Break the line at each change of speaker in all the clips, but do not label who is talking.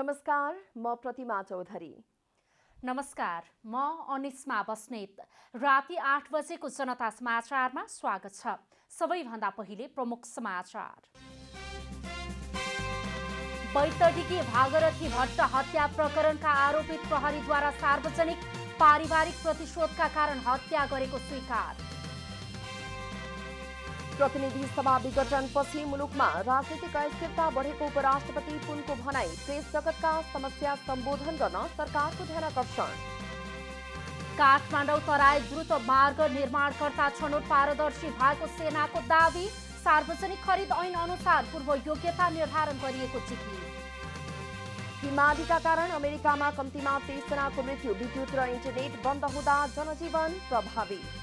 नमस्कार, म प्रतिमा चौधरी।
नमस्कार, म अनिस्मा बस्नेत। राति 8 बजेको जनता समाचारमा स्वागत छ। सबैभन्दा पहिले प्रमुख समाचार। बैतडीकी भागरथी भट्ट हत्या प्रकरणका आरोपित प्रहरीद्वारा सार्वजनिक पारिवारिक प्रतिशोधका कारण हत्या गरेको स्वीकार।
प्रतिनिधि सभा विघटनपछि मुलुकमा राजनीतिक अस्थिरता बढेको उपराष्ट्रपति पुनको भनाई। प्रेस जगतका समस्या सम्बोधन गर्न सरकारको ध्यानाकर्षण।
काठमाडौँ तराई द्रुत मार्ग निर्माणकर्ता छनौट पारदर्शी भएको सेनाको दावी। सार्वजनिक खरिद ऐन अनुसार पूर्व योग्यता निर्धारण गरिएको चिठी। हिमालीका कारण अमेरिकामा कम्तीमा 30 जनाको मृत्यु। विद्युत र इन्टरनेट बन्द हुँदा जनजीवन प्रभावित।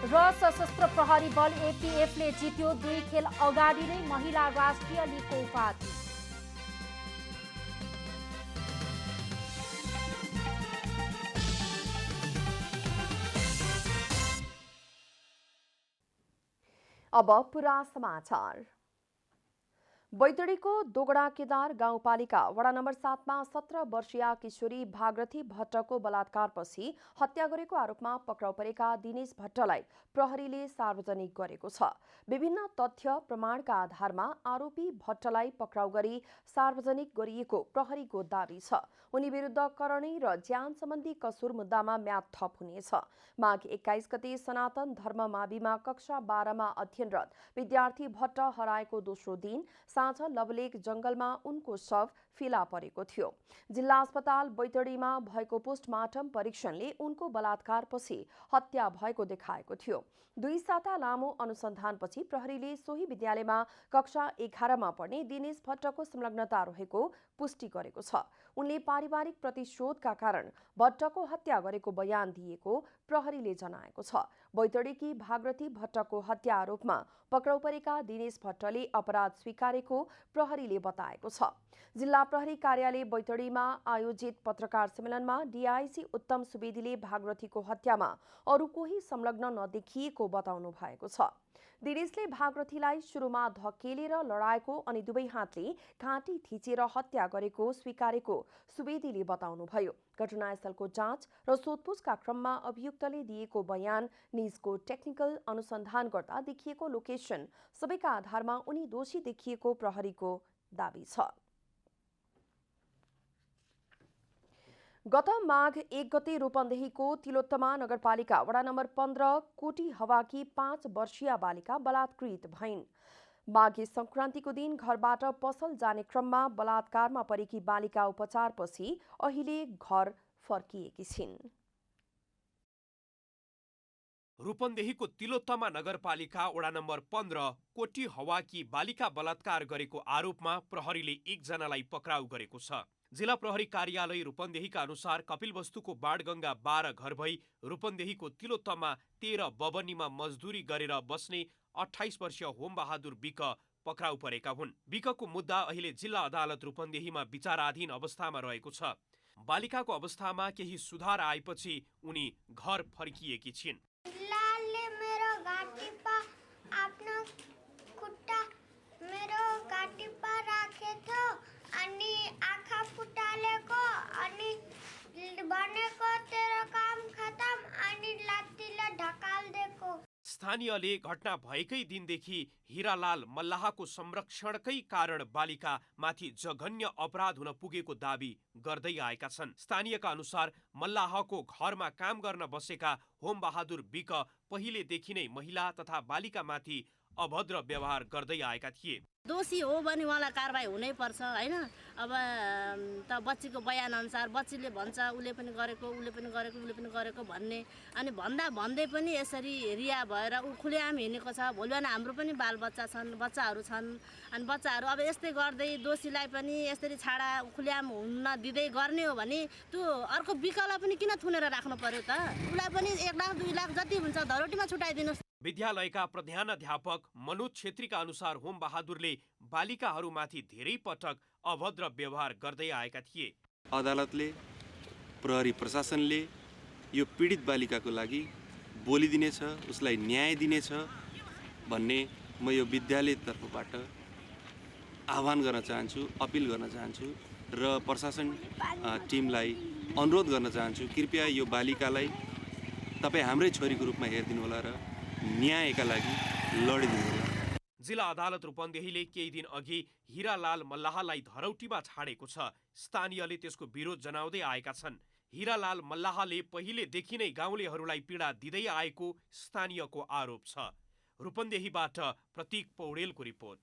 र सशस्त्र प्रहरी बल एपीएफले जित्यो 2 खेल अगाडि नै महिला राष्ट्रिय लिगको उपाधि।
अब पुरा समाचार। बैतडीको दोगडा केदार गाउँपालिका वडा नम्बर 7 मा 17 वर्षीय किशोरी भागरथी भट्टको बलात्कारपछि हत्या गरेको आरोपमा पक्राउ परेका दिनेश भट्टलाई प्रहरीले सार्वजनिक गरेको छ। विभिन्न तथ्य प्रमाणका आधारमा आरोपी भट्टलाई पक्राउ गरी सार्वजनिक गरिएको प्रहरीको दावी छ। उनी विरुद्ध करणी र ज्यान सम्बन्धी कसुर मुद्दामा म्याद थप हुनेछ। माघ 21 गते सनातन धर्म माविमा कक्षा 12 मा अध्ययनरत विद्यार्थी भट्ट हराएको दोस्रो दिन साँझ लवलेक जंगलमा उनको शव फेला परेको थियो। जिल्ला अस्पताल बैतडीमा भएको पोस्टमार्टम परीक्षणले उनको बलात्कारपछि हत्या भएको देखाएको थियो। 2 साता लामो अनुसन्धानपछि प्रहरीले सोही विद्यालयमा कक्षा 11 मा पढ्ने दिनेश भट्टको संलग्नता रहेको पुष्टि गरेको छ। उनले पारिवारिक प्रतिशोधका कारण भट्टको हत्या गरेको बयान दिएको प्रहरीले जनाएको छ। बैतडीकी भागरथी भट्टको हत्या आरोपमा पक्राउ परेका दिनेश भट्टले अपराध स्वीकारेको प्रहरीले बताएको छ। जिल्ला प्रहरी कार्यालय बैतडीमा आयोजित पत्रकार सम्मेलनमा डीआईजी उत्तम सुवेदीले भागरथीको हत्यामा अरू कोही संलग्न नदेखिएको बताउनु भएको छ। दिनेशले भागरथीलाई सुरुमा धकेलेर लडाएको अनि दुवै हातले घाँटी थिचेर हत्या गरेको स्वीकारेको सुवेदीले बताउनुभयो। घटनास्थलको जाँच र सोधपुछका क्रममा अभियुक्तले दिएको बयान, निजको टेक्निकल अनुसन्धान गर्दा देखिएको लोकेसन सबैका आधारमा उनी दोषी देखिएको प्रहरीको दावी छ। गत माघ 1 गते रूपन्देहीको तिलोत्तमा नगरपालिका वडा नम्बर 15 कोटी हवाकी 5 वर्षीय बालिका बलात्कृत भइन्। माघे संक्रान्तिको दिन घरबाट पसल जाने क्रममा बलात्कारमा परेकी बालिका उपचारपछि अहिले घर फर्किएकी छिन्।
रूपन्देहीको तिलोत्तमा नगरपालिका वडा नम्बर 15 कोटी हवाकी बालिका बलात्कार गरेको आरोपमा प्रहरीले 1 जनालाई पक्राउ गरेको छ। जिल्ला प्रहरी कार्यालय रूपन्देहीका अनुसार कपिलवस्तुको बाणगंगा 12 घर भई रूपन्देहीको तिलोत्तमा 13 बबनीमा मजदुरी गरेर बस्ने 28 वर्षीय होमबहादुर विक पक्राउ परेका हुन्। विकको मुद्दा अहिले जिल्ला अदालत रूपन्देहीमा विचाराधीन अवस्थामा रहेको छ। बालिकाको अवस्थामा केही सुधार आएपछि उनी घर फर्किएकी छिन्। स्थानीयले घटना भएकै दिनदेखि हिरालाल मल्लाहको संरक्षणकै कारण बालिका माथि जघन्य अपराध हुन पुगेको दावी गर्दै आएका छन्। स्थानीयका अनुसार मल्लाहको घरमा काम गर्न बसेका होमबहादुर विक पहिलेदेखि नै महिला तथा बालिका माथि अभद्र व्यवहार गर्दै आएका थिए।
दोषी हो भने उहाँलाई कारबाही हुनै पर्छ हैन। अब त बच्चीको बयान अनुसार बच्चीले भन्छ उले पनि गरेको भन्ने, अनि भन्दै पनि यसरी रिया भएर उ खुलेआम हिँडेको छ। भोलि बिहान हाम्रो पनि बच्चाहरू छन् अनि बच्चाहरू अब यस्तै गर्दै दोषीलाई पनि यसरी छाडा खुलेआम हुन दिँदै गर्ने हो भने त्यो अर्को विकल्प पनि किन थुनेर राख्नु पर्यो त? उलाई पनि 1 लाख 2 लाख जति हुन्छ धरोटीमा छुटाइदिनुस्।
विद्यालयका प्रधानाध्यापक मनोज छेत्रीका अनुसार होमबहादुरले बालिकाहरूमाथि धेरै पटक अभद्र व्यवहार गर्दै आएका थिए।
अदालतले प्रहरी प्रशासनले यो पीडित बालिकाको लागि बोलिदिनेछ, उसलाई न्याय दिनेछ भन्ने म यो विद्यालय तर्फबाट आह्वान गर्न चाहन्छु, अपिल गर्न चाहन्छु र प्रशासन टिमलाई अनुरोध गर्न चाहन्छु, कृपया यो बालिकालाई तपाईँ हाम्रै छोरीको रूपमा हेरिदिनु होला र न्यायका लागि लडिदिनु होला।
जिल्ला अदालत रूपन्देहीले केही दिन अघि हीरालाल मल्लाहलाई धरौटीमा छाडेको छ। स्थानीयले त्यसको विरोध जनाउँदै आएका छन्। हीरालाल मल्लाहले पहिलेदेखि नै गाउँलेहरूलाई पीडा दिँदै आएको स्थानीयको आरोप छ। रूपन्देहीबाट प्रतीक पौडेलको रिपोर्ट।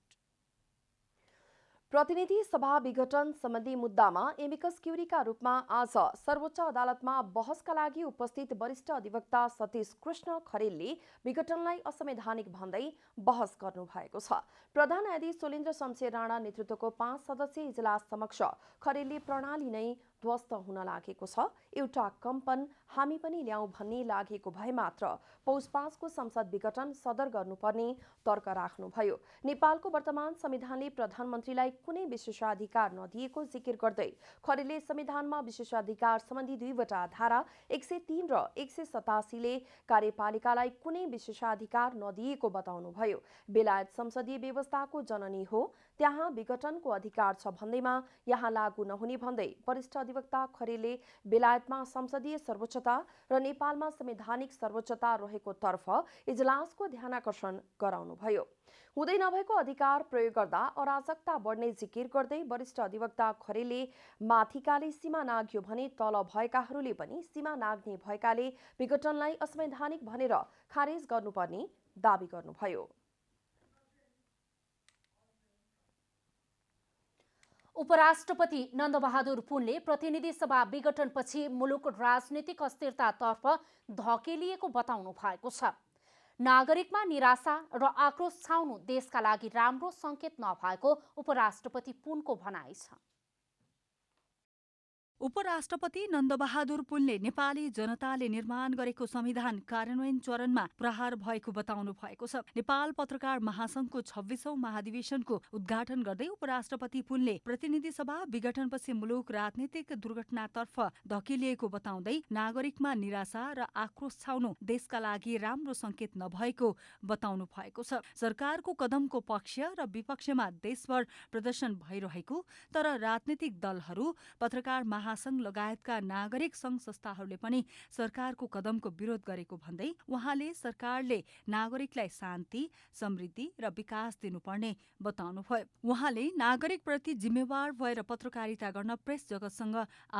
प्रतिनिधि सभा विघटन सम्बन्धी मुद्दामा एमिकस क्युरीका रूपमा आज सर्वोच्च अदालतमा बहसका लागि उपस्थित वरिष्ठ अधिवक्ता सतीश कृष्ण खरेलले विघटनलाई असंवैधानिक भन्दै बहस गर्नुभएको छ। प्रधान न्यायाधीश सोलेन्द्र शमशेर राणा नेतृत्वको 5 सदस्यीय इजलास समक्ष खरेलले प्रणाली नै ध्वस्त हुन लागेको छ, एउटा कम्पन हामी पनि ल्याउँ भन्ने लागेको भए मात्र पौष 5 को संसद विघटन सदर गर्नुपर्ने तर्क राख्नुभयो। नेपालको वर्तमान संविधानले प्रधानमन्त्रीलाई कुनै विशेषाधिकार नदिएको जिकिर गर्दै खरेलले संविधानमा विशेषाधिकार सम्बन्धी 2 वटा धारा 103 र 187 ले कार्यपालिकालाई कुनै विशेषाधिकार नदिएको बताउनुभयो। बेलायत संसदीय व्यवस्थाको जननी हो, त्यहाँ विघटनको अधिकार छ भन्दैमा यहाँ लागू नहुने भन्दै वरिष्ठ अधिवक्ता खरेलले बेलायतमा संसदीय सर्वोच्चता र नेपालमा संवैधानिक सर्वोच्चता रहेको तर्फ इजलासको ध्यानाकर्षण गराउनुभयो। हुँदै नभएको अधिकार प्रयोग गर्दा अराजकता बढ्ने जिकिर गर्दै वरिष्ठ अधिवक्ता खरेलले माथिकाले सीमा नाग्यो भने तल भएकाहरूले पनि सीमा नाग्ने भएकाले विघटनलाई असंवैधानिक भनेर खारेज गर्नुपर्ने दावी गर्नुभयो।
उपराष्ट्रपति नन्दबहादुर पुनले प्रतिनिधि सभा विघटनपछि मुलुक राजनीतिक अस्थिरतातर्फ धकेलिएको बताउनु भएको छ। नागरिकमा निराशा र आक्रोश छाउनु देशका लागि राम्रो संकेत नभएको उपराष्ट्रपति पुनको भनाइ छ।
उपराष्ट्रपति नन्दबहादुर पुनले नेपाली जनताले निर्माण गरेको संविधान कार्यान्वयन चरणमा प्रहार भएको बताउनु भएको छ। नेपाल पत्रकार महासंघको 26औं महाधिवेशनको उद्घाटन गर्दै उपराष्ट्रपति पुनले प्रतिनिधि सभा विघटनपछि मुलुक राजनीतिक दुर्घटनातर्फ धकेलिएको बताउँदै नागरिकमा निराशा र आक्रोश छाउनु देशका लागि राम्रो संकेत नभएको बताउनु भएको छ। सरकारको कदमको पक्ष र विपक्षमा देशभर प्रदर्शन भइरहेको तर राजनीतिक दलहरू, पत्रकार महासंघ लगायतका नागरिक संघ संस्थाहरूले पनि सरकारको कदमको विरोध गरेको भन्दै उहाँले सरकारले नागरिकलाई शान्ति, समृद्धि र विकास दिनुपर्ने बताउनुभयो। उहाँले नागरिकप्रति जिम्मेवार भएर पत्रकारिता गर्न प्रेस जगतसँग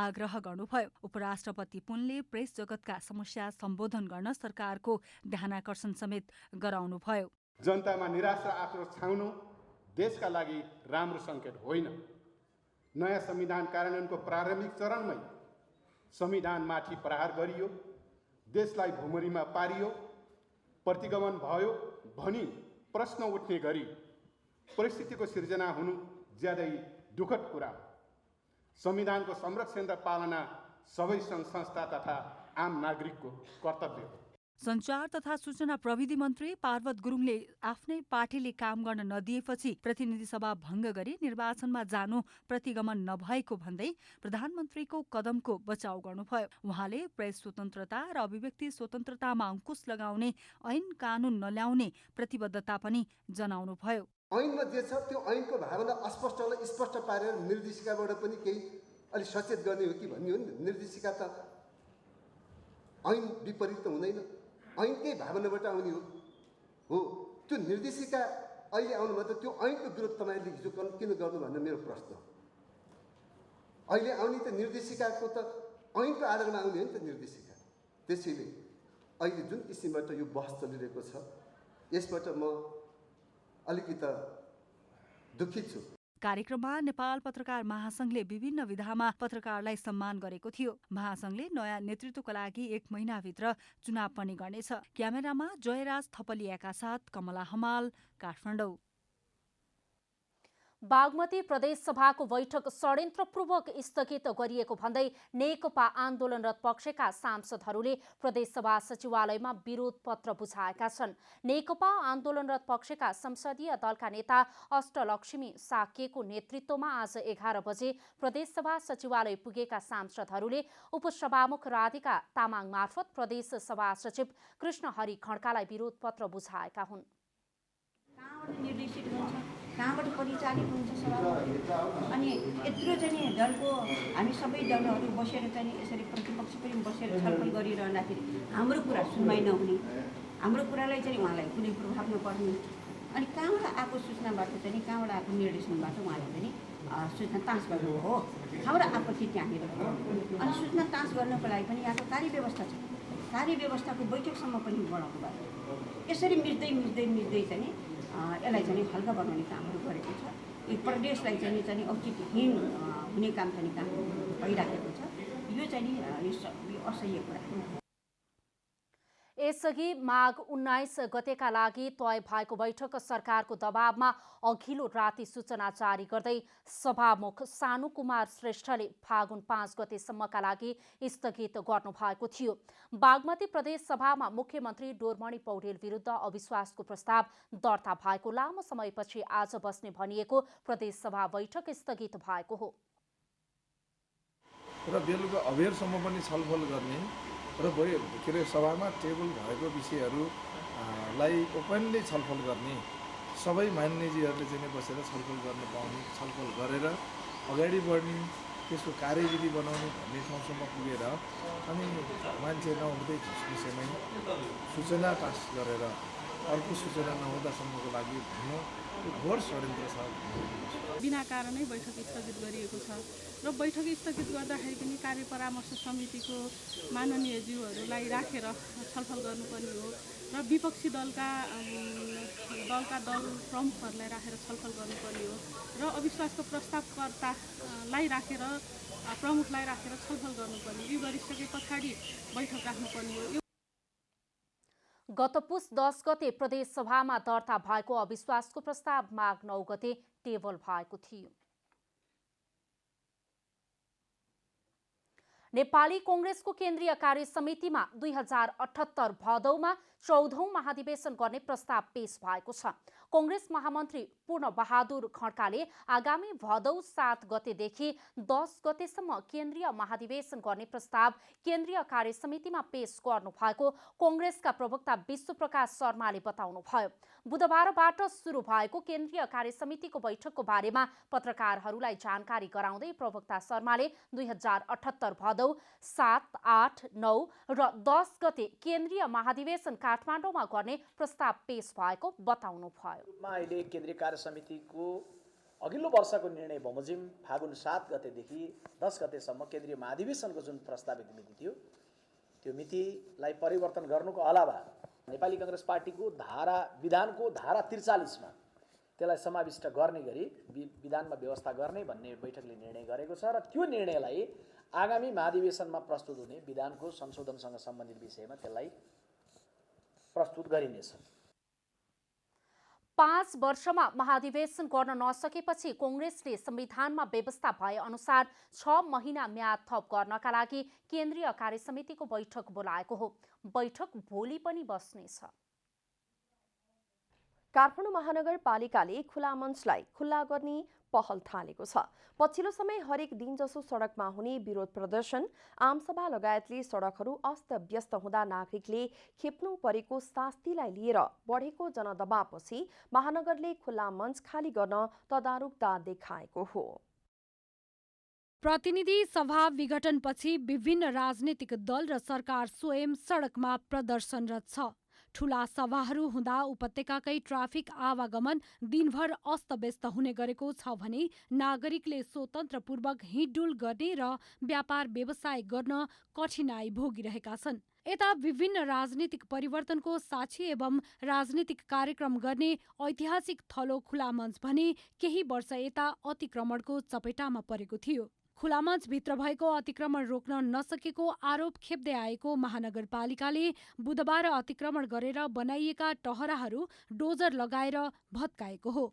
आग्रह गर्नुभयो। उपराष्ट्रपति पुनले प्रेस जगतका समस्या सम्बोधन गर्न सरकारको ध्यानाकर्षण समेत गराउनुभयो।
जनतामा निराशा आक्रोश छाउनु देशका लागि राम्रो संकेत होइन। नयाँ संविधान कार्यान्वयनको प्रारम्भिक चरणमै संविधानमाथि प्रहार गरियो, देशलाई भुमरीमा पारियो, प्रतिगमन भयो भनी प्रश्न उठ्ने गरी परिस्थितिको सिर्जना हुनु ज्यादै दुःखद कुरा हो। संविधानको संरक्षण र पालना सबै सङ्घ संस्था तथा आम नागरिकको कर्तव्य हो।
सञ्चार तथा सूचना प्रविधि मन्त्री पार्वत गुरुङले आफ्नै पार्टीले काम गर्न नदिएपछि प्रतिनिधि सभा भङ्ग गरी निर्वाचनमा जानु प्रतिगमन नभएको भन्दै प्रधानमन्त्रीको कदमको बचाउ गर्नुभयो। उहाँले प्रेस स्वतन्त्रता र अभिव्यक्ति स्वतन्त्रतामा अंकुश लगाउने ऐन कानून नल्याउने प्रतिबद्धता पनि जनाउनुभयो।
ऐनमा जे छ त्यो ऐनको भावना स्पष्ट पारेर निर्देशिकाबाट पनि केही अलि सचेत गर्ने हो कि भन्ने हो नि। निर्देशिका त ऐन विपरीत त हुँदैन, ऐनकै भावनाबाट आउने हो। त्यो निर्देशिका अहिले आउनुभयो त त्यो ऐनको विरोध तपाईँले हिजो किन गर्नु भन्ने मेरो प्रश्न हो। अहिले आउने त निर्देशिकाको त ऐनको आधारमा आउने हो नि त निर्देशिका। त्यसैले अहिले जुन किसिमबाट यो बहस चलिरहेको छ यसबाट म अलिकति दुखित छु।
कार्यक्रममा नेपाल पत्रकार महासंघले विभिन्न विधामा पत्रकारलाई सम्मान गरेको थियो। महासंघले नयाँ नेतृत्वका लागि 1 महिनाभित्र चुनाव पनि गर्नेछ। क्यामेरामा जयराज थपलियाका साथ कमला हमाल, काठमाडौँ।
बागमती प्रदेश सभाको बैठक षड्यन्त्रपूर्वक स्थगित गरिएको भन्दै नेकपा आन्दोलनरत पक्षका सांसदहरूले प्रदेश सभा सचिवालयमा विरोध पत्र बुझाएका छन्। नेकपा आन्दोलनरत पक्षका संसदीय दलका नेता अष्टलक्ष्मी साकेको नेतृत्वमा आज 11 बजे प्रदेश सभा सचिवालय पुगेका सांसदहरूले उपसभामुख राधिका तामाङ मार्फत प्रदेश सभा सचिव कृष्ण हरि खड्कालाई विरोध पत्र बुझाएका हुन्।
कहाँबाट परिचालित हुन्छ सभामुख। अनि यत्रो चाहिँ दलको हामी सबै दलहरू बसेर चाहिँ यसरी प्रतिपक्ष पनि बसेर छलफल गरिरहँदाखेरि हाम्रो कुरा सुनवाई नहुने, हाम्रो कुरालाई चाहिँ उहाँलाई कुनै प्रभाव नपर्ने, अनि कहाँबाट आएको सूचनाबाट चाहिँ कहाँबाट आएको निर्देशनबाट उहाँले चाहिँ सूचना तास गर्नु हो। हाम्रो आपत्ति त्यहाँनिर हो। अनि सूचना तास गर्नको लागि पनि यहाँको कार्यव्यवस्था छ, कार्यव्यवस्थाको बैठकसम्म पनि बढाउनु भयो। यसरी मिच्दै चाहिँ यसलाई चाहिँ हल्का बनाउने कामहरू गरेको छ। यो प्रदेशलाई चाहिँ औचित्यहीन हुने काम भइराखेको छ। यो चाहिँ यो असह्य कुरा हो।
यसअघि माघ 19 गतेका लागि तय भएको बैठक सरकारको दबावमा अघिल्लो राति सूचना जारी गर्दै सभामुख सानु कुमार श्रेष्ठले फागुन 5 गतेसम्मका लागि स्थगित गर्नुभएको थियो। बागमती प्रदेश सभामा मुख्यमन्त्री डोरमणि पौडेल विरुद्ध अविश्वासको प्रस्ताव दर्ता भएको लामो समयपछि आज बस्ने भनिएको प्रदेश सभा बैठक स्थगित भएको हो।
र बेलुका अबेरसम्म पनि छलफल गर्ने र के अरे सभामा टेबल भएको विषयहरूलाई ओपनली छलफल गर्ने, सबै मान्यजीहरूले चाहिँ बसेर छलफल गर्न पाउने, छलफल गरेर अगाडि बढ्ने, त्यसको कार्यविधि बनाउने भन्ने ठाउँसम्म पुगेर अनि मान्छे नहुँदै विषयमै सूचना पास गरेर अर्को सूचना नहुँदासम्मको लागि भन्नु यो घोर षड्यन्त्र छ।
बिना कारणै बैठक स्थगित गरिएको छ र बैठक स्थगित गर्दाखेरि पनि कार्य परामर्श समितिको माननीय ज्यूहरूलाई राखेर छलफल गर्नुपर्ने हो र विपक्षी दलका दल प्रमुखहरूलाई राखेर छलफल गर्नुपर्ने हो र अविश्वासको प्रस्तावकर्तालाई राखेर प्रमुखलाई राखेर छलफल गर्नुपर्ने, यो गरिसके पछाडि बैठक राख्नुपर्ने हो।
गत पुस 10 गते प्रदेश सभामा दर्ता भएको अविश्वासको प्रस्ताव माघ 9 गते टेबल भएको थियो। नेपाली कांग्रेसको केन्द्रीय कार्य समितिमा 2078 भदौमा 14औं महाधिवेशन गर्ने प्रस्ताव पेश भएको छ। कांग्रेस महामन्त्री पूर्ण बहादुर खड्काले आगामी भदौ 7 गतेदेखि 10 गतेसम्म केन्द्रीय महाधिवेशन गर्ने प्रस्ताव केन्द्रीय कार्य समितिमा पेश गर्नु भएको कांग्रेसका प्रवक्ता विश्व प्रकाश शर्माले बताउनुभयो। बुधबारबाट सुरु भएको केन्द्रीय कार्य समितिको बैठकको बारेमा पत्रकारहरूलाई जानकारी गराउँदै प्रवक्ता शर्माले 2078 भदौ 7, 8, 9 र 10 गते केन्द्रीय महाधिवेशन काठमाडौँमा गर्ने प्रस्ताव पेश भएको बताउनुभयो।
अहिले केन्द्रीय कार्य समितिको अघिल्लो वर्षको निर्णय बमोजिम फागुन 7 गतेदेखि 10 गतेसम्म केन्द्रीय महाधिवेशनको जुन प्रस्तावित मिति थियो त्यो मितिलाई परिवर्तन गर्नुको अलावा नेपाली कांग्रेस पार्टीको विधानको धारा 43 मा त्यसलाई समाविष्ट गर्ने गरी विधानमा व्यवस्था गर्ने भन्ने बैठकले निर्णय गरेको छ र त्यो निर्णयलाई आगामी महाधिवेशनमा प्रस्तुत हुने विधानको संशोधनसँग सम्बन्धित विषयमा त्यसलाई प्रस्तुत गरिनेछ।
5 वर्षमा महाधिवेशन गर्न नसकेपछि कांग्रेसले संविधानमा व्यवस्था भए अनुसार 6 महिना म्याद थप गर्नका लागि केन्द्रीय कार्य समितिको बैठक बोलाएको हो। बैठक भोलि पनि बस्नेछ।
काठमाडौँ महानगरपालिकाले खुला मञ्चलाई खुल्ला गर्ने पहल थालेको छ। पछिल्लो समय हरेक दिन जसो सडकमा हुने विरोध प्रदर्शन, आमसभा लगायतले सडकहरू अस्तव्यस्त हुँदा नागरिकले खेप्नु परेको शास्तिलाई लिएर बढेको जनदबावपछि महानगरले खुल्ला मञ्च खाली गर्न तदारुकता देखाएको हो।
प्रतिनिधि सभा विघटनपछि विभिन्न राजनीतिक दल र सरकार स्वयं सडकमा प्रदर्शनरत छ। ठूला सभाहरू हुँदा उपत्यकाकै ट्राफिक आवागमन दिनभर अस्तव्यस्त हुने गरेको छ भने नागरिकले स्वतन्त्रपूर्वक हिँडडुल गर्ने र व्यापार व्यवसाय गर्न कठिनाई भोगिरहेका छन्। यता विभिन्न राजनीतिक परिवर्तनको साक्षी एवं राजनीतिक कार्यक्रम गर्ने ऐतिहासिक थलो खुला मञ्च भने केही वर्ष यता अतिक्रमणको चपेटामा परेको थियो। खुला मञ्चभित्र भएको अतिक्रमण रोक्न नसकेको आरोप खेप्दै आएको महानगरपालिकाले बुधबार अतिक्रमण गरेर बनाइएका टहराहरू डोजर लगाएर भत्काएको हो।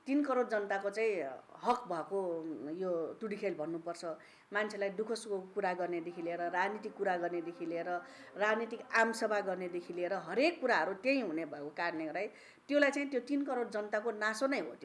3 करोड जनताको चाहिँ हक भएको यो टुडीखेल भन्नुपर्छ। मान्छेलाई दुःख सुखको कुरा गर्नेदेखि लिएर राजनीतिक कुरा गर्नेदेखि लिएर राजनीतिक आमसभा गर्नेदेखि लिएर हरेक कुराहरू त्यही हुने भएको कारणले गर्दा त्यसलाई चाहिँ त्यो 3 करोड जनताको नासो नै हो।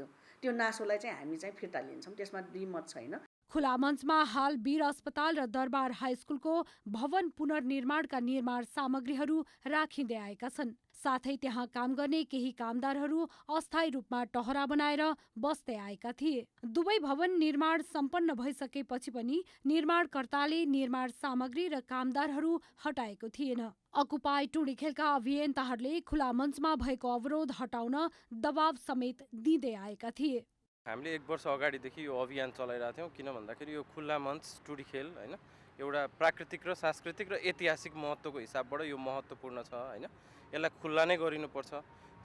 त्यो नासोलाई चाहिँ हामी चाहिँ फिर्ता लिन्छौँ, त्यसमा दुई मत छैन।
खुला मञ्चमा हाल वीर अस्पताल र दरबार हाइस्कुलको भवन पुनर्निर्माणका निर्माण सामग्रीहरू राखिँदै आएका छन्। साथै त्यहाँ काम गर्ने केही कामदारहरू अस्थायी रूपमा टहरा बनाएर बस्दै आएका थिए। दुवै भवन निर्माण सम्पन्न भइसकेपछि पनि निर्माणकर्ताले निर्माण सामग्री र कामदारहरू हटाएको थिएन। अकुपाई टुँडिखेलका अभियन्ताहरूले खुला मञ्चमा भएको अवरोध हटाउन दबाव समेत दिँदै आएका थिए।
हामीले 1 वर्ष अगाडिदेखि यो अभियान चलाइरहेको थियौँ, किन भन्दाखेरि यो खुल्ला मञ्च टुँडिखेल होइन एउटा प्राकृतिक र सांस्कृतिक र ऐतिहासिक महत्त्वको हिसाबबाट यो महत्त्वपूर्ण छ होइन। यसलाई खुल्ला नै गरिनुपर्छ।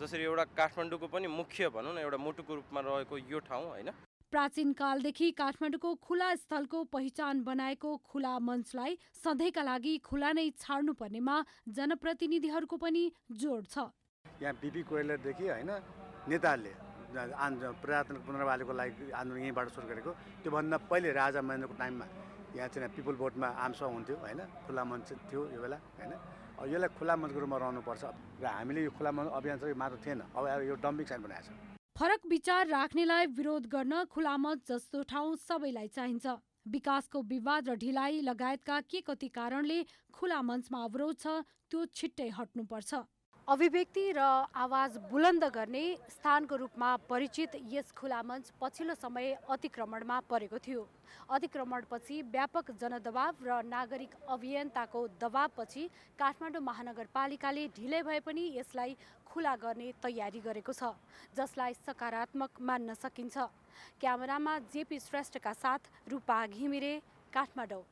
जसरी एउटा काठमाडौँको पनि मुख्य भनौँ न एउटा मुटुको रूपमा रहेको यो ठाउँ होइन।
प्राचीन कालदेखि काठमाडौँको खुला स्थलको पहिचान बनाएको खुला मञ्चलाई सधैँका लागि खुला नै छाड्नुपर्नेमा जनप्रतिनिधिहरूको पनि जोड छ।
यहाँ बिपी कोइरालादेखि होइन नेताहरूले पुरातन पुनर्बहालीको लागि आन्दोलन यहीँबाट सुरु गरेको। त्योभन्दा पहिले राजा महेन्द्रको टाइममा यहाँ चाहिँ पिपल बोटमा आमसभा हुन्थ्यो होइन, खुला मञ्च थियो यो बेला होइन। अब यसलाई खुला मञ्चको रूपमा रहनुपर्छ र हामीले यो खुला मञ्च अभियान चाहिँ मात्र थिएन, अब यो डम्पिङ साइट बनाएको छ।
फरक विचार राख्नेलाई विरोध गर्न खुला मञ्च जस्तो ठाउँ सबैलाई चाहिन्छ। विकासको विवाद र ढिलाइ लगायतका के कति कारणले खुला मञ्चमा अवरोध छ त्यो छिट्टै हट्नुपर्छ। अभिव्यक्ति र आवाज बुलन्द गर्ने स्थानको रूपमा परिचित यस खुला मञ्च पछिल्लो समय अतिक्रमणमा परेको थियो। अतिक्रमणपछि व्यापक जनदबाव र नागरिक अभियन्ताको दबावपछि काठमाडौँ महानगरपालिकाले ढिलै भए पनि यसलाई खुला गर्ने तयारी गरेको छ, जसलाई सकारात्मक मान्न सकिन्छ। क्यामेरामा जेपी श्रेष्ठका साथ रूपा घिमिरे, काठमाडौँ।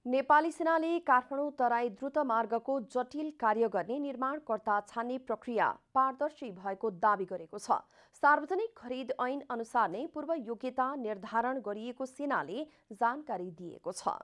नेपाली सेनाले काठमाडौँ तराई द्रुत मार्गको जटिल कार्य गर्ने निर्माणकर्ता छान्ने प्रक्रिया पारदर्शी भएको दावी गरेको छ। सार्वजनिक खरिद ऐन अनुसार नै पूर्व योग्यता निर्धारण गरिएको सेनाले जानकारी दिएको छ।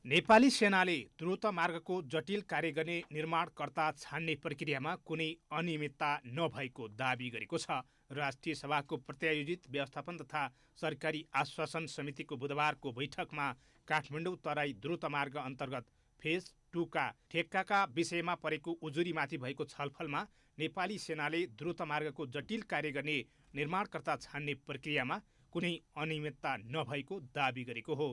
नेपाली सेनाले द्रुत मार्गको जटिल कार्य गर्ने निर्माणकर्ता छान्ने प्रक्रियामा कुनै अनियमितता नभएको दावी गरेको छ। राष्ट्रिय सभाको प्रत्यायोजित व्यवस्थापन तथा सरकारी आश्वासन समितिको बुधबारको बैठकमा काठमाडौँ तराई द्रुत मार्ग अन्तर्गत फेज 2 का ठेक्काका विषयमा परेको उजुरीमाथि भएको छलफलमा नेपाली सेनाले द्रुत मार्गको जटिल कार्य गर्ने निर्माणकर्ता छान्ने प्रक्रियामा कुनै अनियमितता नभएको दावी गरेको हो।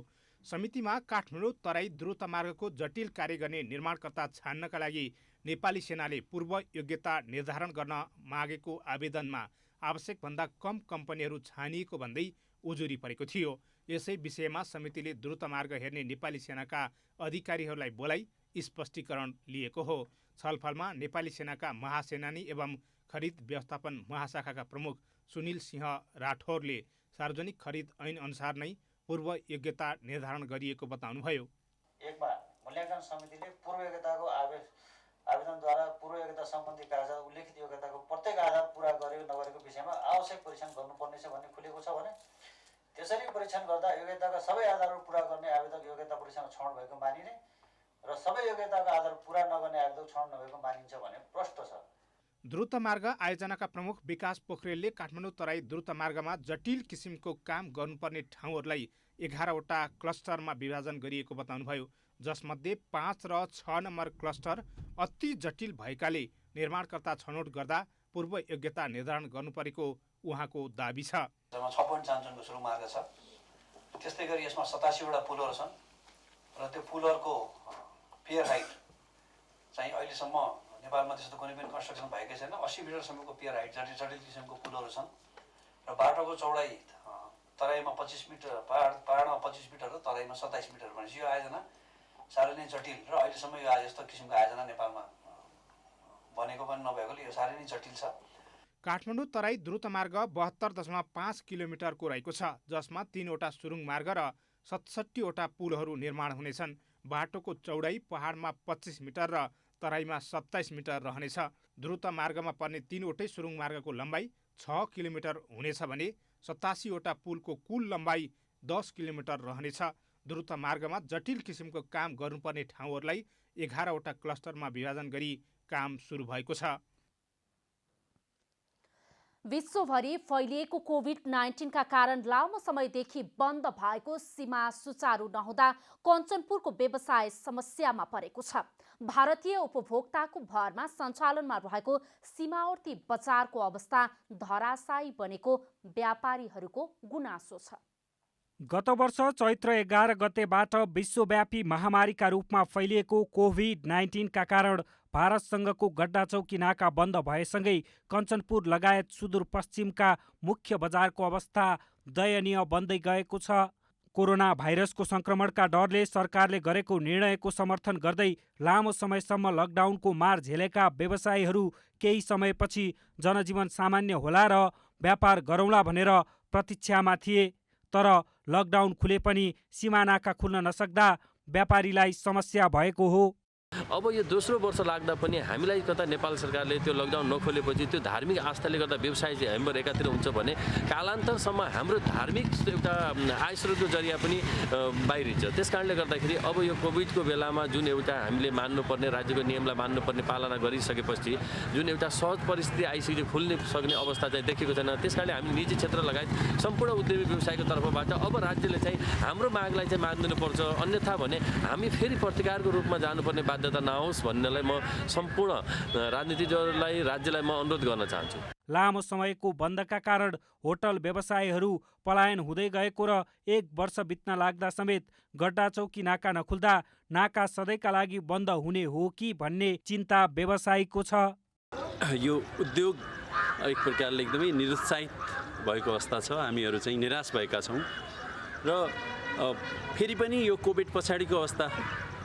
समितिमा काठमाडौँ तराई द्रुत मार्गको जटिल कार्य गर्ने निर्माणकर्ता छान्नका लागि नेपाली सेनाले पूर्व योग्यता निर्धारण गर्न मागेको आवेदनमा आवश्यकभन्दा कम कम्पनीहरू छानिएको भन्दै उजुरी परेको थियो। यसै विषयमा समितिले द्रुत मार्ग हेर्ने नेपाली सेनाका अधिकारीहरूलाई बोलाई स्पष्टीकरण लिएको हो। छलफलमा नेपाली सेनाका महासेनानी एवं खरिद व्यवस्थापन महाशाखाका प्रमुख सुनिल सिंह राठौरले सार्वजनिक खरिद ऐन अनुसार नै पूर्व योग्यता निर्धारण गरिएको बताउनुभयो।
एकमा मूल्याङ्कन समितिले पूर्व योग्यताको आवेदनद्वारा पूर्व योग्यता सम्बन्धी कागजात उल्लेखित योग्यताको प्रत्येक आधार पूरा गरेको नगरेको विषयमा आवश्यक परीक्षण गर्नुपर्नेछ भन्ने खुलेको छ भने त्यसरी परीक्षण गर्दा योग्यताका सबै आधारहरू पूरा गर्ने आवेदक योग्यता परीक्षणमा छनौट भएको मानिने र सबै योग्यताको आधार पूरा नगर्ने आवेदक छनौट नभएको मानिन्छ भने प्रष्ट छ।
द्रुत मार्ग आयोजनाका प्रमुख विकास पोखरेलले काठमाडौँ तराई द्रुत मार्गमा जटिल किसिमको काम गर्नुपर्ने ठाउँहरूलाई 11वटा क्लस्टरमा विभाजन गरिएको बताउनुभयो, जसमध्ये 5 र 6 नम्बर क्लस्टर अति जटिल भएकाले निर्माणकर्ता छनौट गर्दा पूर्व योग्यता निर्धारण गर्नुपरेको उहाँको दाबी छ।
6.55 सुरुङ मार्ग छ। त्यस्तै गरी यसमा 87वटा पुलहरू छन् र त्यो पुलहरूको पियर हाइट चाहिँ अहिलेसम्म नेपालमा त्यस्तो कुनै पनि कन्स्ट्रक्सन भएकै छैन। 80 मिटरसम्मको पियर हाइट जटिल किसिमको पुलहरू छन् र बाटोको चौडाइ तराईमा 25 मिटर, पहाडमा 25 मिटर र तराईमा 27 मिटर भनेपछि यो आयोजना साह्रै नै जटिल र अहिलेसम्म यो यस्तो किसिमको आयोजना नेपालमा बनेको पनि नभएकोले यो साह्रै नै जटिल छ।
काठमाडौँ तराई द्रुत मार्ग 72.5 किलोमिटरको रहेको छ, जसमा 3वटा सुरुङ मार्ग र 67वटा पुलहरू निर्माण हुनेछन्। बाटोको चौडाइ पहाडमा 25 मिटर र तराईमा 27 मिटर रहनेछ। द्रुत मार्गमा पर्ने 3वटै सुरुङ मार्गको लम्बाइ 6 किलोमिटर हुनेछ भने 87वटा पुलको कुल लम्बाइ 10 किलोमिटर रहनेछ। द्रुत मार्गमा जटिल किसिमको काम गर्नुपर्ने ठाउँहरूलाई 11वटा क्लस्टरमा विभाजन गरी काम सुरु भएको छ।
विश्वभरि फैलिएको कोभिड-19 कारण लामो समयदेखि बन्द भएको सीमा सुचारू नहुँदा कञ्चनपुरको व्यवसाय समस्यामा परेको छ। भारतीय उपभोक्ताको भरमा सञ्चालनमा रहेको सीमावर्ती बजारको अवस्था धराशायी बनेको व्यापारीहरूको गुनासो छ।
गत वर्ष चैत्र 11 गतेबाट विश्वव्यापी महामारीका रूपमा फैलिएको कोभिड-19 कारण भारतसँगको गड्डाचौकी नाका बन्द भएसँगै कञ्चनपुर लगायत सुदूरपश्चिमका मुख्य बजारको अवस्था दयनीय बन्दै गएको छ। कोरोना भाइरसको संक्रमणका डरले सरकारले गरेको निर्णयको समर्थन गर्दै लामो समयसम्म लकडाउनको मार झेलेका व्यवसायीहरू केही समयपछि जनजीवन सामान्य होला र व्यापार गरौँला भनेर प्रतीक्षामा थिए। तर लकडाउन खुले पनि सीमा नाका खुल्न नसक्दा व्यापारीलाई समस्या भएको हो।
अब यो दोस्रो वर्ष लाग्दा पनि हामीलाई कता नेपाल सरकारले त्यो लकडाउन नखोलेपछि त्यो धार्मिक आस्थाले गर्दा व्यवसाय चाहिँ हामीबाट एकातिर हुन्छ भने कालान्तरसम्म हाम्रो धार्मिक एउटा आय स्रोतको जरिया पनि बाहिरिन्छ। त्यस कारणले गर्दाखेरि अब यो कोभिडको बेलामा जुन एउटा हामीले मान्नुपर्ने राज्यको नियमलाई मान्नुपर्ने पालना गरिसकेपछि जुन एउटा सहज परिस्थिति आइसक्यो खुल्ने सक्ने अवस्था चाहिँ देखेको छैन। त्यस कारणले हामी निजी क्षेत्र लगायत सम्पूर्ण उद्योगी व्यवसायको तर्फबाट अब राज्यले चाहिँ हाम्रो मागलाई चाहिँ मानिदिनुपर्छ, अन्यथा भने हामी फेरि प्रतिकारको रूपमा जानुपर्ने बाध्यता नहोस् भन्नेलाई म सम्पूर्ण राजनीतिज्यूहरूलाई राज्यलाई म अनुरोध गर्न चाहन्छु।
लामो समयको बन्दका कारण होटल व्यवसायहरू पलायन हुँदै गएको र 1 वर्ष बित्न लाग्दा समेत गड्डाचौकी नाका नखुल्दा नाका सधैँका लागि बन्द हुने हो कि भन्ने चिन्ता व्यवसायीको छ।
यो उद्योग एक प्रकारले एकदमै निरुत्साहित भएको अवस्था छ। हामीहरू चाहिँ निराश भएका छौँ र फेरि पनि यो कोभिड पछाडिको अवस्था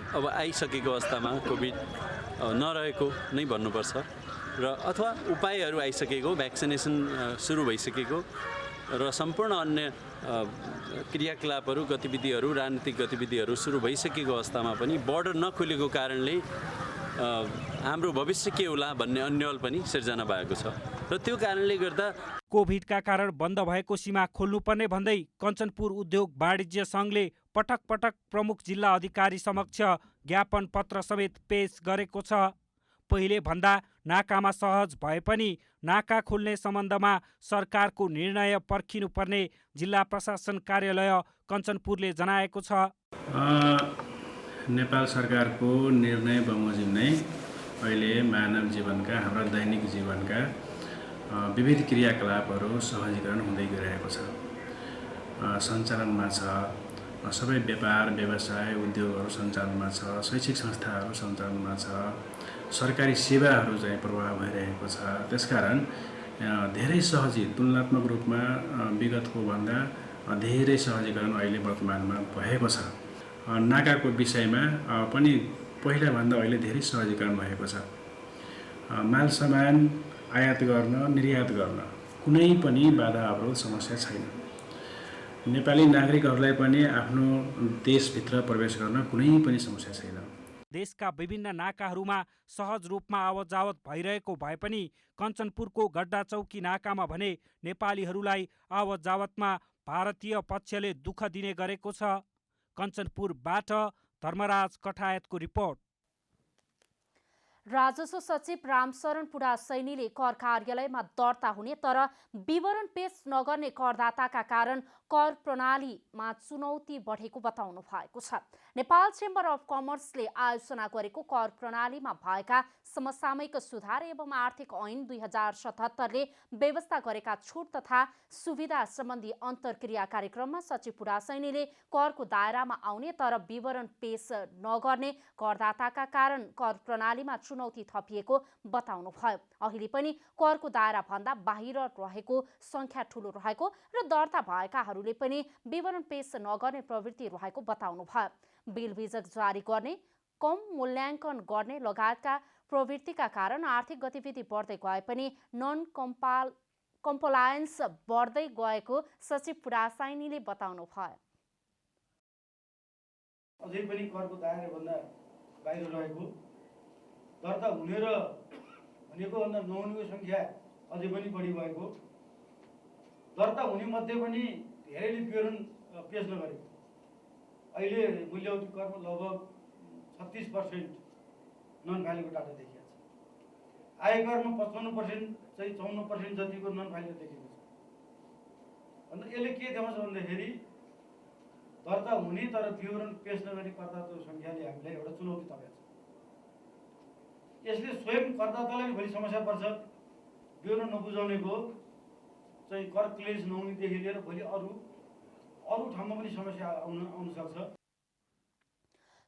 अब आइसकेको अवस्थामा कोभिड नरहेको नै भन्नुपर्छ र अथवा उपायहरू आइसकेको, भ्याक्सिनेसन सुरु भइसकेको र सम्पूर्ण अन्य क्रियाकलापहरू गतिविधिहरू राजनीतिक गतिविधिहरू सुरु भइसकेको अवस्थामा पनि बोर्डर नखुलेको कारणले हाम्रो भविष्य के होला भन्ने अन्यल पनि सिर्जना भएको छ र त्यो कारणले गर्दा
कोभिडका कारण बन्द भएको सीमा खोल्नुपर्ने भन्दै कञ्चनपुर उद्योग वाणिज्य सङ्घले पटक पटक प्रमुख जिल्ला अधिकारी समक्ष ज्ञापन पत्र समेत पेश गरेको छ। पहिले भन्दा नाकामा सहज भए पनि नाका खोल्ने सम्बन्धमा सरकारको निर्णय पर्खिनुपर्ने जिल्ला प्रशासन कार्यालय कञ्चनपुरले जनाएको छ।
नेपाल सरकारको निर्णय बमोजिम नै अहिले मानव जीवनका, हाम्रा दैनिक जीवनका विविध क्रियाकलापहरू सहजीकरण हुँदै गइरहेको छ। सञ्चालनमा छ, सबै व्यापार व्यवसाय उद्योगहरू सञ्चालनमा छ, शैक्षिक संस्थाहरू सञ्चालनमा छ, सरकारी सेवाहरू चाहिँ प्रवाह भइरहेको छ। त्यसकारण धेरै सहजी तुलनात्मक रूपमा विगतको भन्दा धेरै सहजीकरण अहिले वर्तमानमा भएको छ। नाकाको विषयमा पनि पहिलाभन्दा अहिले धेरै सहजीकरण भएको छ। माल सामान आयात गर्न, निर्यात गर्न कुनै पनि बाधा अवरोध समस्या छैन। नेपाली नागरिकहरूलाई पनि आफ्नो देशभित्र प्रवेश गर्न कुनै पनि समस्या छैन।
देशका विभिन्न नाकाहरूमा सहज रूपमा आवत जावत भइरहेको भए पनि कञ्चनपुरको गड्डाचौकी नाकामा भने नेपालीहरूलाई आवत जावतमा भारतीय पक्षले दुःख दिने गरेको छ। कञ्चनपुरबाट धर्मराज कठायतको रिपोर्ट।
राजस्व सचिव रामशरण पुडासैनीले कर कार्यालयमा दर्ता हुने तर विवरण पेश नगर्ने करदाताका कारण कर प्रणालीमा चुनौती बढेको बताउनु भएको छ। नेपाल चेम्बर अफ कमर्सले आयोजना गरेको कर प्रणालीमा भएका समसामयिक सुधार एवं आर्थिक ऐन 2077ले व्यवस्था गरेका छुट तथा सुविधा सम्बन्धी अन्तर्क्रिया कार्यक्रममा सचिव पुडासैनीले करको दायरामा आउने तर विवरण पेश नगर्ने करदाताका कारण कर प्रणालीमा चुनौती थपिएको बताउनु भयो। अहिले पनि करको दायरा भन्दा बाहिर रहेको संख्या ठूलो रहेको र दर्ता भएकाहरूले पनि विवरण पेश नगर्ने प्रवृत्ति रहेको बताउनु भयो। बिल बिजक जारी गर्ने, कम मूल्याङ्कन गर्ने लगायतका प्रवृत्तिका कारण आर्थिक गतिविधि बढ्दै गए पनि नन कम्प्लायन्स बढ्दै गएको सचिव पुडासैनीले बताउनु भयो।
अझै पनि करको दायराभन्दा बाहिर रहेको, दर्ता हुने र भनेको भन्दा नहुनेको सङ्ख्या अझै पनि बढी भएको, दर्ता हुने मध्ये पनि धेरैले विवरण पेश नगरेको। अहिले मूल्यवर्ती करमा लगभग 36% नन भ्यालुको डाटा देखिएको छ। आयकरमा 55% चाहिँ 54% जतिको नन फाइलिङ देखिएको छ। अन्त यसले के देखाउँछ भन्दाखेरि दर्ता हुने तर विवरण पेश नगर्ने करदाताको सङ्ख्याले हामीलाई एउटा चुनौती तोकेको छ। यसले स्वयं करदातालाई भोलि समस्या पर्छ। विवरण नबुझाउनेको चाहिँ कर क्लेज नहुनेदेखि लिएर भोलि अरू ठाउँमा पनि समस्या आउन सक्छ।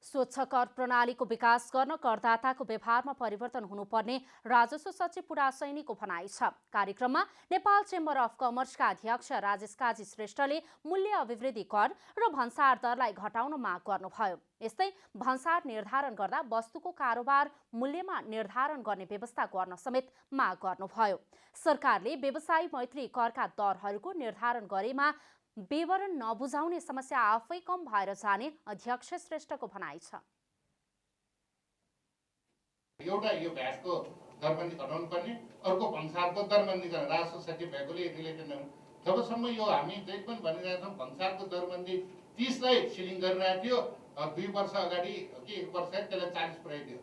स्वच्छ कर प्रणालीको विकास गर्न करदाताको व्यवहारमा परिवर्तन हुनुपर्ने राजस्व सचिव पुरा सैनीको भनाइ छ। कार्यक्रममा नेपाल चेम्बर अफ कमर्सका अध्यक्ष राजेश काजी श्रेष्ठले मूल्य अभिवृद्धि कर र भन्सार दरलाई घटाउन माग गर्नुभयो। यस्तै भन्सार निर्धारण गर्दा वस्तुको कारोबार मूल्यमा निर्धारण गर्ने व्यवस्था गर्न समेत माग गर्नुभयो। सरकारले व्यवसायी मैत्री करका दरहरूको निर्धारण गरेमा विवरण नबुझाउने समस्या आफै कम भएर जाने अध्यक्ष श्रेष्ठको भनाइ छ।
एउटा यो भ्याटको दरबन्दी घटाउनु पर्ने, अर्को भन्सारको दरबन्दी गर्न राजस्व सचिव भएकोले रिलेटेड नहुन्। जबसम्म यो हामी जहिले पनि भनिरहेका छौँ भन्सारको दरबन्दी 30 लाई सिलिङ गरिरहेको थियो, 2 वर्ष अगाडि कि 1 वर्ष त्यसलाई 40 पुर्याइदियो।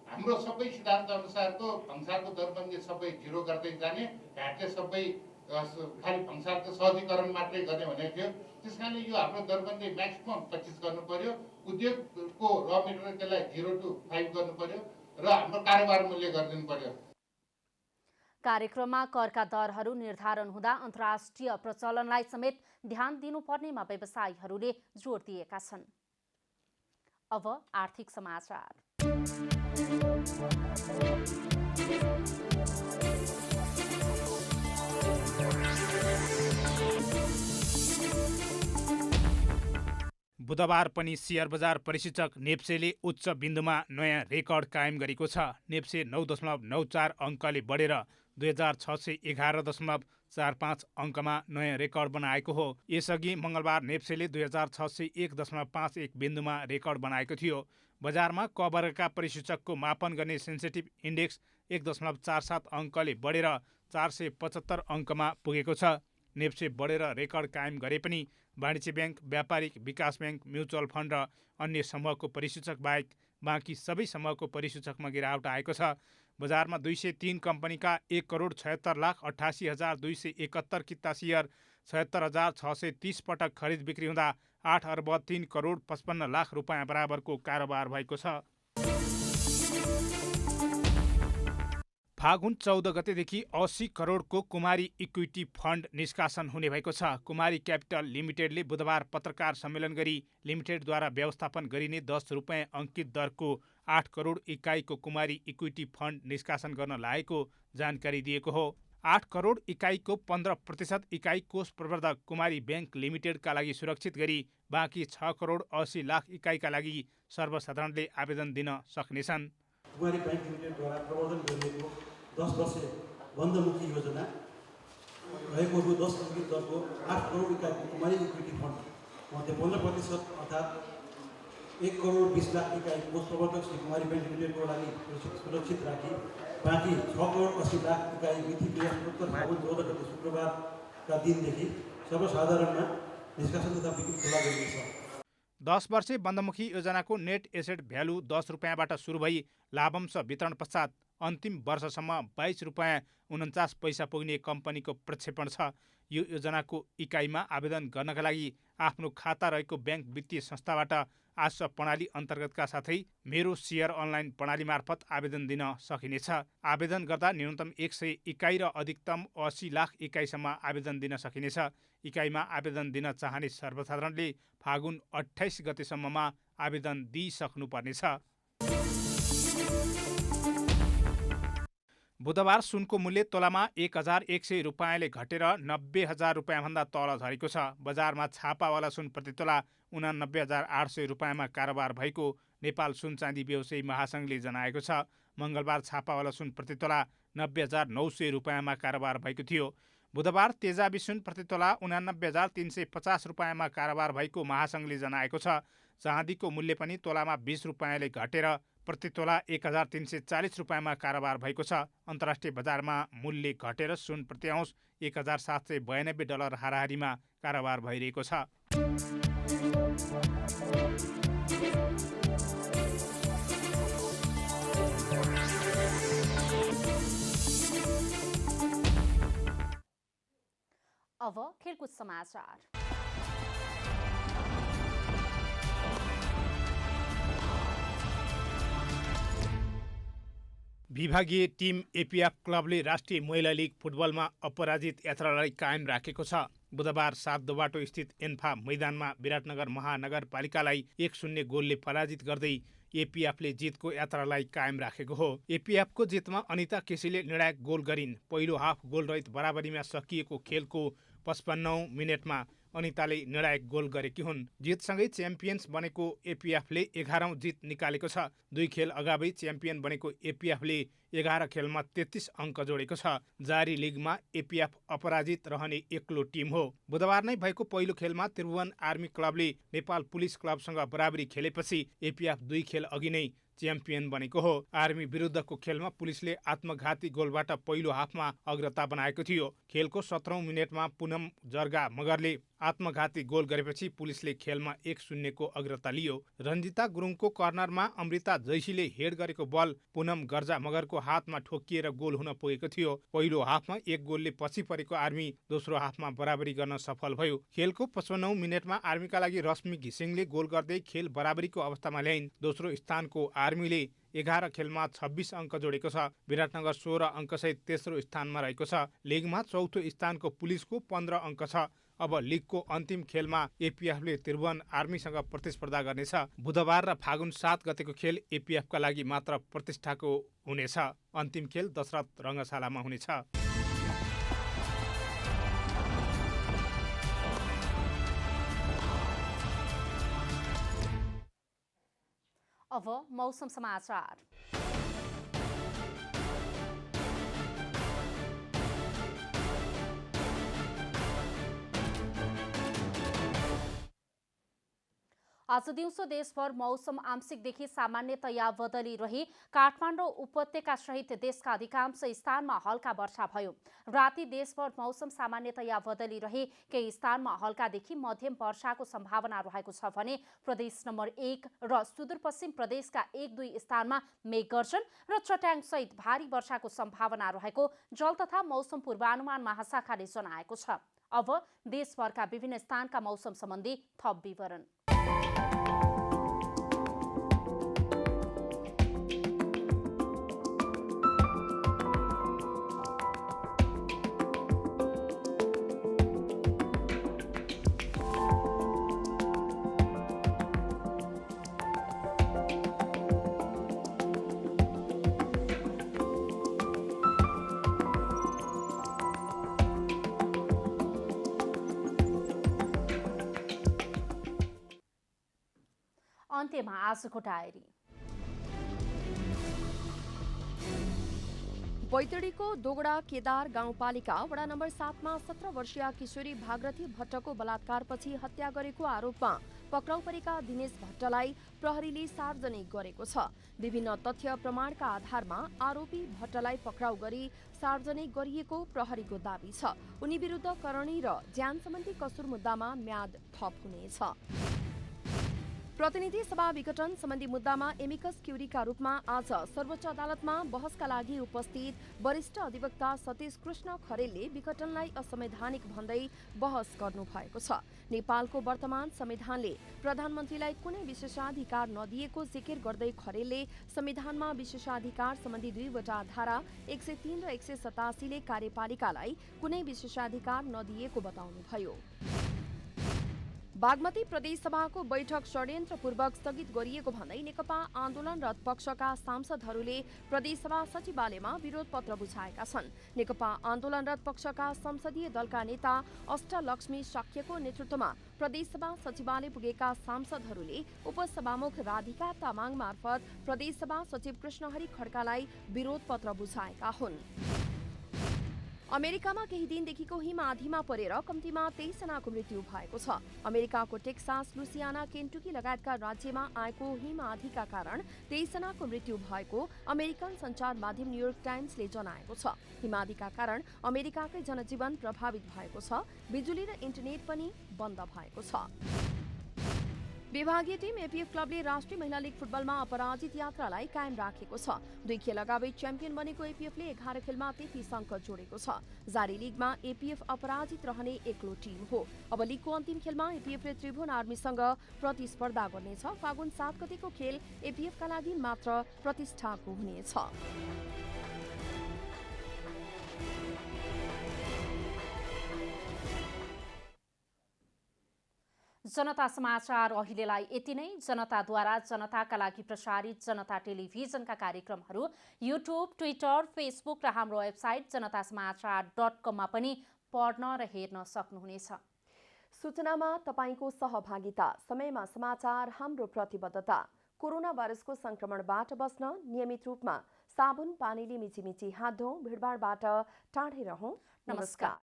हाम्रो सबै सिद्धान्त अनुसारको भन्सारको दरबन्दी सबै 0 गर्दै जाने, भ्याटले सबै खालि भन्सारको सहजीकरण मात्रै गर्ने भनेको थियो। त्यसकारणले यो हाम्रो दरबन्दी म्याक्सिमम 25 गर्नु पर्यो, उद्योगको र मेटेरियल त्यसलाई 0 to 5 गर्नु पर्यो र हाम्रो कारोबार मूल्य गरिदिनु पर्यो।
कार्यक्रममा करका दरहरू निर्धारण हुँदा अन्तर्राष्ट्रिय प्रचलनलाई समेत ध्यान दिनुपर्नेमा व्यवसायीहरूले जोड दिएका छन्। अब आर्थिक समाचार।
बुधबार पनि शेयर बजार परिसूचक नेप्सेले उच्च बिन्दुमा नयाँ रेकर्ड कायम गरेको छ। नेप्से 9.94 अङ्कले बढेर 2611.45 अङ्कमा नयाँ रेकर्ड बनाएको हो। यसअघि मङ्गलबार नेप्सेले 2601.51 बिन्दुमा रेकर्ड बनाएको थियो। बजारमा क वर्गका परिसूचकको मापन गर्ने सेन्सिटिभ इन्डेक्स 1.47 अङ्कले बढेर 475 अङ्कमा पुगेको छ। नेप्से बढेर रेकर्ड कायम गरे पनि वाणिज्य ब्याङ्क, व्यापारिक विकास ब्याङ्क, म्युचुअल फन्ड र अन्य समूहको परिसूचक बाहेक बाँकी सबै समूहको परिसूचकमा गिरावट आएको छ। बजारमा 203 कम्पनीका 1,76,88,271 किता सेयर 76,630 पटक खरिद बिक्री हुँदा 8 अर्ब 3 करोड 55 लाख रुपियाँ बराबरको कारोबार भएको छ। फागुन 14 गतेदेखि 80 करोडको कुमारी इक्विटी फन्ड निष्कासन हुने भएको छ। कुमारी क्यापिटल लिमिटेडले बुधबार पत्रकार सम्मेलन गरी लिमिटेडद्वारा व्यवस्थापन गरिने 10 रुपियाँ अङ्कित दरको 8 करोड इकाइको कुमारी इक्विटी फन्ड निष्कासन गर्न लागेको जानकारी दिएको हो। 8 करोड इकाइको 15% इकाइ कोष प्रवर्धक कुमारी ब्याङ्क लिमिटेडका लागि सुरक्षित गरी बाँकी 6 करोड 80 लाख इकाइका लागि सर्वसाधारणले आवेदन दिन सक्नेछन्।
कुमारी ब्याङ्क लिमिटेडद्वारा प्रवर्धन गरिएको 10 वर्षीय बन्धमुखी योजना रहेको 10 अङ्कित दरको 8 करोड इकाइको कुमारी इक्विटी फन्ड मध्ये 15% अर्थात् 1 करोड 20 लाख इकाइ कोष प्रवर्तक श्री कुमारी ब्याङ्क लिमिटेडको लागि सुरक्षित राखी बाँकी 6 करोड 80 लाख इकाइ मिति 2070 फागुन 14 गते शुक्रबारका दिनदेखि सर्वसाधारणमा निष्कासन तथा बिक्री खुला गरिनेछ।
10 वर्षे बन्धमुखी योजनाको नेट एसेट भ्यालु 10 रुपियाँबाट सुरु भई लाभांश वितरण पश्चात अन्तिम वर्षसम्म 22 रुपियाँ 49 पैसा पुग्ने कम्पनीको प्रक्षेपण छ। यो योजनाको इकाइमा आवेदन गर्नका लागि आफ्नो खाता रहेको ब्याङ्क वित्तीय संस्थाबाट आश्व प्रणाली अन्तर्गतका साथै मेरो सेयर अनलाइन प्रणाली मार्फत आवेदन दिन सकिनेछ। आवेदन गर्दा न्यूनतम 100 इकाइ र अधिकतम 80 लाख इकाइसम्म आवेदन दिन सकिनेछ। इकाइमा आवेदन दिन चाहने सर्वसाधारणले फागुन 28 गतेसम्ममा आवेदन दिइसक्नुपर्नेछ। बुधबार सुनको मूल्य तोलामा 1,100 रुपियाँले घटेर 90,000 रुपियाँभन्दा तल झरेको छ। बजारमा छापावाला सुन प्रति तोला 89,800 रुपियाँमा कारोबार भएको नेपाल सुन चाँदी व्यवसायी महासङ्घले जनाएको छ। मङ्गलबार छापावाला सुन प्रति तोला 90,900 रुपियाँमा कारोबार भएको थियो। बुधबार तेजाबी सुन प्रति तोला 89,350 रुपियाँमा कारोबार भएको महासङ्घले जनाएको छ। चाँदीको मूल्य पनि तोलामा 20 रुपियाँले घटेर प्रति तोला 1,340 रुपियाँमा कारोबार भएको छ। अन्तर्राष्ट्रिय बजारमा मूल्य घटेर सुन प्रति औँस $1,792 हाराहारीमा कारोबार भइरहेको छ।
अब खेलकुद समाचार।
विभागीय टिम एपिएफ क्लबले राष्ट्रिय महिला लिग फुटबलमा अपराजित यात्रालाई कायम राखेको छ। बुधबार 7 दोबाटो स्थित एन्फा मैदानमा विराटनगर महानगरपालिकालाई 1-0 गोलले पराजित गर्दै एपिएफले जितको यात्रालाई कायम राखेको हो। एपिएफको जितमा अनिता केसीले निर्णायक गोल गरिन्। पहिलो हाफ गोलरहित बराबरीमा सकिएको खेलको 55औं मिनेटमा अनिताले निर्णायक गोल गरेकी हुन्। जितसँगै च्याम्पियन्स बनेको एपिएफले 11औं जित निकालेको छ। 2 खेल अगावै च्याम्पियन बनेको एपिएफले 11 खेलमा 33 अङ्क जोडेको छ। जारी लिगमा एपिएफ अपराजित रहने एक्लो टिम हो। बुधबार नै भएको पहिलो खेलमा त्रिभुवन आर्मी क्लबले नेपाल पुलिस क्लबसँग बराबरी खेलेपछि एपिएफ 2 खेल अघि नै च्याम्पियन बनेको हो। आर्मी विरुद्धको खेलमा पुलिसले आत्मघाती गोलबाट पहिलो हाफमा अग्रता बनाएको थियो। खेलको 17औं मिनेटमा पुनम जर्गा मगरले आत्मघाती गोल गरेपछि पुलिसले खेलमा 1-0 को अग्रता लियो। रञ्जिता गुरुङको कर्नरमा अमृता जैसीले हेड गरेको बल पुनम गर्जा मगरको हातमा ठोकिएर गोल हुन पुगेको थियो। पहिलो हाफमा 1 गोलले पछि परेको आर्मी दोस्रो हाफमा बराबरी गर्न सफल भयो। खेलको 55औं मिनेटमा आर्मीका लागि रश्मि घिसिङले गोल गर्दै खेल बराबरीको अवस्थामा ल्याइन्। दोस्रो स्थानको आर्मीले 11 खेलमा 26 अङ्क जोडेको छ। विराटनगर 16 अङ्कसहित तेस्रो स्थानमा रहेको छ। लिगमा चौथो स्थानको पुलिसको 15 अङ्क छ। अब लिगको अन्तिम खेलमा एपिएफले त्रिभुवन आर्मीसँग प्रतिस्पर्धा गर्नेछ। बुधबार र फागुन 7 गतेको खेल एपिएफका लागि मात्र प्रतिष्ठाको हुनेछ। अन्तिम खेल दशरथ रङ्गशालामा हुनेछ।
अब मौसम समाचार। आज दिउँसो देशभर मौसम आंशिकदेखि सामान्यतया बदली रही काठमाडौँ उपत्यका सहित देशका अधिकांश स्थानमा हल्का वर्षा भयो। राति देशभर मौसम सामान्यतया बदली रही केही स्थानमा हल्कादेखि मध्यम वर्षाको सम्भावना रहेको छ भने प्रदेश नम्बर 1 र सुदूरपश्चिम प्रदेशका 1-2 स्थानमा मेघगर्जन र चट्याङसहित भारी वर्षाको सम्भावना रहेको जल तथा मौसम पूर्वानुमान महाशाखाले जनाएको छ। अब देशभरका विभिन्न स्थानका मौसम सम्बन्धी थप विवरण। अन्त्यमा आजको डायरी।
बैतडीको दोगडा केदार गाउँपालिका वडा नम्बर 7 मा 17 वर्षीय किशोरी भागरथी भट्टको बलात्कारपछि हत्या गरेको आरोपमा पक्राउ परेका दिनेश भट्टलाई प्रहरीले सार्वजनिक गरेको छ। विभिन्न तथ्य प्रमाणका आधारमा आरोपी भट्टलाई पक्राउ गरी सार्वजनिक गरिएको प्रहरीको दाबी छ। उनी विरुद्ध करणी र ज्यान सम्बन्धी कसुर मुद्दामा म्याद थप हुनेछ। प्रतिनिधि सभा विघटन सम्बन्धी मुद्दामा एमिकस क्युरीका रूपमा आज सर्वोच्च अदालतमा बहसका लागि उपस्थित वरिष्ठ अधिवक्ता सतीश कृष्ण खरेलले विघटनलाई असंवैधानिक भन्दै बहस गर्नुभएको छ। नेपालको वर्तमान संविधानले प्रधानमन्त्रीलाई कुनै विशेषाधिकार नदिएको जिकिर गर्दै खरेलले संविधानमा विशेषाधिकार सम्बन्धी 2 वटा धारा 103 र 187 ले कार्यपालिकालाई कुनै विशेषाधिकार नदिएको बताउनुभयो। बागमती प्रदेश सभाको बैठक षड्यन्त्रपूर्वक स्थगित गरिएको भन्दै नेकपा आन्दोलनरत पक्षका सांसदहरूले प्रदेशसभा सचिवालयमा विरोध पत्र बुझाएका छन्। नेकपा आन्दोलनरत पक्षका संसदीय दलका नेता अष्टलक्ष्मी शाक्यको नेतृत्वमा प्रदेशसभा सचिवालय पुगेका सांसदहरूले उपसभामुख राधिका तामाङ मार्फत प्रदेशसभा सचिव कृष्णहरि खड्कालाई विरोध पत्र बुझाएका हुन्। अमेरिकामा केही दिनदेखिको हिम आँधीमा परेर कम्तीमा 23 जनाको मृत्यु भएको छ। अमेरिकाको टेक्सास, लुसियाना, केन्टुकी लगायतका राज्यमा आएको हिम आँधीका कारण 23 जनाको मृत्यु भएको अमेरिकन सञ्चार माध्यम न्युयोर्क टाइम्सले जनाएको छ। हिमादीका कारण अमेरिकाकै जनजीवन प्रभावित भएको छ। बिजुली र इन्टरनेट पनि बन्द भएको छ। विभागीय टिम एपीएफ क्लबले राष्ट्रिय महिला लीग फुटबलमा अपराजित यात्रालाई कायम राखेको छ। 2 खेल अगावै च्याम्पियन बनेको एपीएफले 11 खेलमा 33 अङ्क जोडेको छ। जारी लिगमा एपीएफ अपराजित रहने एक्लो टिम हो। अब लिगको अन्तिम खेलमा एपीएफले त्रिभुवन आर्मीसँग प्रतिस्पर्धा गर्नेछ। फागुन 7 गतेको खेल एपीएफका लागि मात्र प्रतिष्ठाको हुनेछ।
जनता समाचार अहिलेलाई यति नै। जनताद्वारा जनताका लागि प्रसारित जनता टेलिभिजनका कार्यक्रमहरू युट्युब, ट्विटर, फेसबुक र हाम्रो वेबसाइट जनतासमाचार.com मा पनि पढ्न र हेर्न सक्नुहुनेछ।
सूचनामा तपाईको सहभागिता, समयमा समाचार हाम्रो प्रतिबद्धता। कोरोना भाइरसको संक्रमणबाट बस्न नियमित रूपमा साबुन पानीले मिचिमिची हात धौँ, भिडभाडबाट टाढै रहौं। नमस्कार।